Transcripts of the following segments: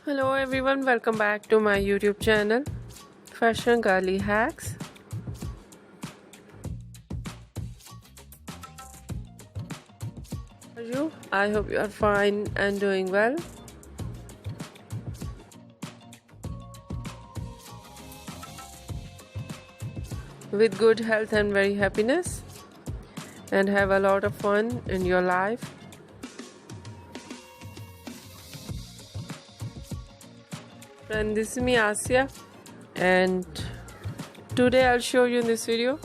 Hello everyone, welcome back to my YouTube channel Fashion Girly Hacks. How are you? I hope you are fine and doing well. With good health and very happiness, and have a lot of fun in your life. Friend, this is me Asya, and today I'll show you in this video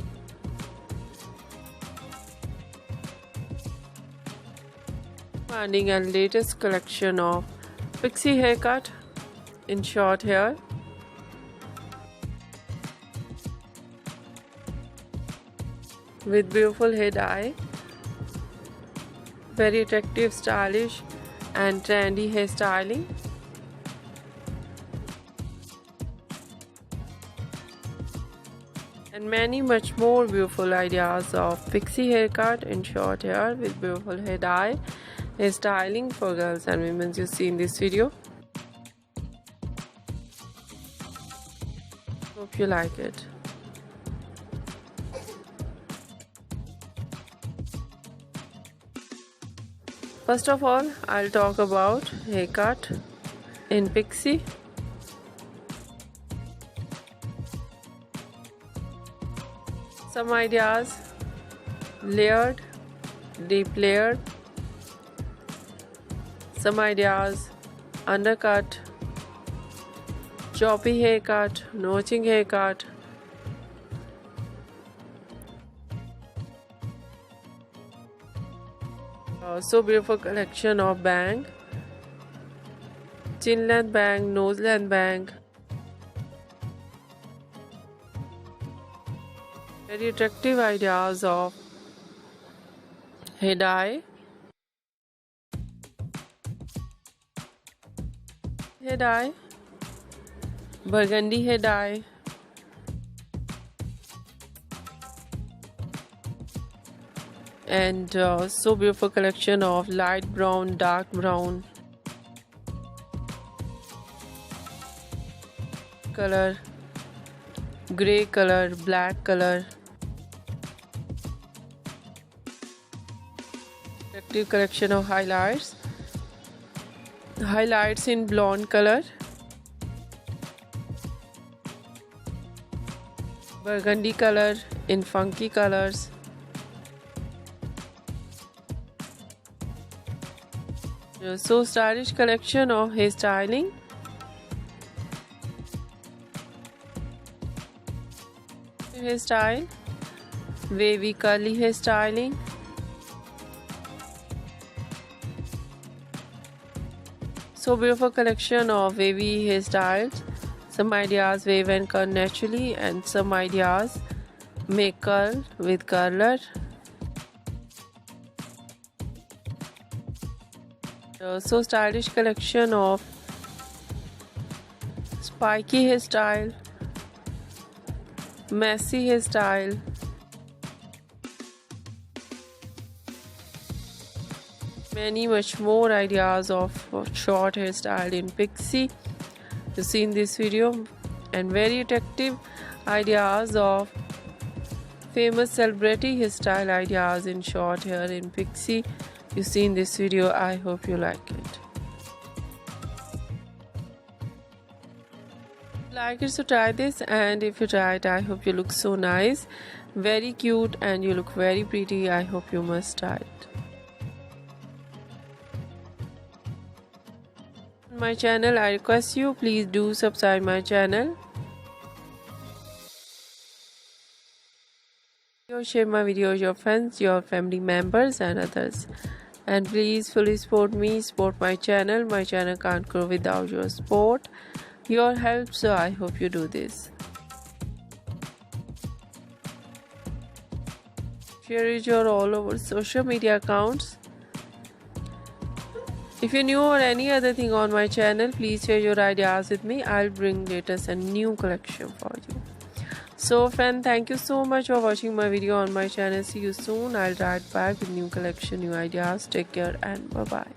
finding a latest collection of Pixie haircut in short hair. With beautiful hair dye, very attractive, stylish and trendy hairstyling. And many much more beautiful ideas of pixie haircut in short hair with beautiful hair dye, hairstyling for girls and women you see in this video. Hope you like it. First of all, I'll talk about haircut in pixie. Some ideas: layered, deep layered. Some ideas: undercut, choppy haircut, notching haircut. So beautiful collection of bang, chin length bang, nose length bang. Very attractive ideas of hair dye, burgundy hair dye, and so beautiful collection of light brown, dark brown color, gray color, black color. Attractive collection of highlights in blonde color, burgundy color in funky colors, so stylish collection of hairstyling. Hairstyle, wavy curly hairstyling, so beautiful collection of wavy hairstyles. Some ideas wave and curl naturally, and some ideas make curl with curler. So stylish collection of spiky hairstyle, messy hairstyle, many much more ideas of short hairstyle in pixie you see in this video, and very attractive ideas of famous celebrity hairstyle ideas in short hair in pixie you see in this video. I hope you like it. Like it, so try this, and if you try it, I hope you look so nice, very cute, and you look very pretty. I hope you must try it. My channel, I request you, please do subscribe my channel. Share my videos with your friends, your family members and others, and please fully support me, support my channel. My channel can't grow without your support, your help, so I hope you do this. Share it your all over social media accounts. If you're new or any other thing on my channel, please share your ideas with me. I'll bring latest and new collection for you. So friend, thank you so much for watching my video on my channel. See you soon. I'll write back with new collection, new ideas. Take care and bye bye.